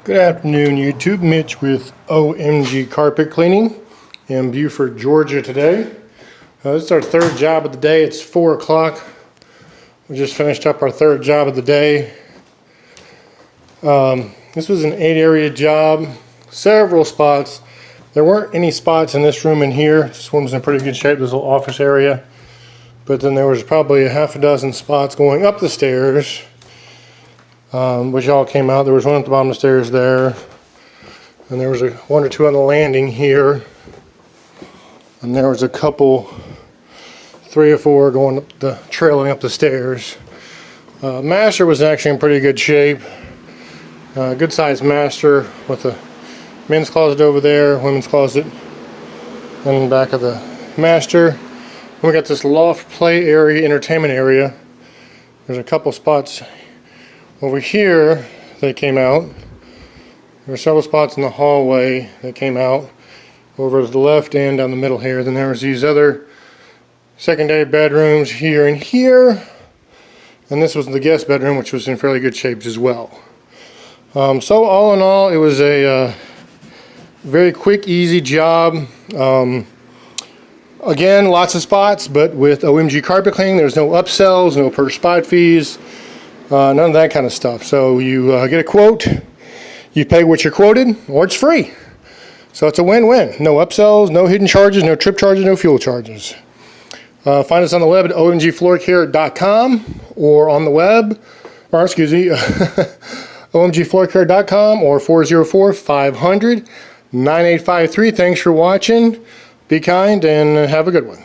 Good afternoon, YouTube. Mitch with OMG Carpet Cleaning in Buford, Georgia today. This is our third job of the day. It's 4 o'clock. We just finished up our third job of the day. This was an 8-area job, several spots. There weren't any spots in this room in here. This one was in pretty good shape, this little office area. But then there was probably a half a dozen spots going up the stairs. Which all came out. There was one at the bottom of the stairs there, and there was one or two on the landing here, and there was a couple, 3 or 4 going up trailing up the stairs. Master was actually in pretty good shape. Good sized master with a men's closet over there, women's closet in the back of the master. And we got this loft play area, entertainment area. There's a couple spots over here that came out. There were several spots in the hallway that came out over to the left and down the middle here. Then there was these other secondary bedrooms here and here. And this was the guest bedroom, which was in fairly good shape as well. So all in all, it was a very quick, easy job. Again, lots of spots, but with OMG Carpet Cleaning, there's no upsells, no per spot fees. None of that kind of stuff. So you get a quote, you pay what you're quoted, or it's free. So it's a win-win. No upsells, no hidden charges, no trip charges, no fuel charges. Find us on the web at omgfloorcare.com or on the web, or excuse me, omgfloorcare.com or 404-500-9853. Thanks for watching. Be kind and have a good one.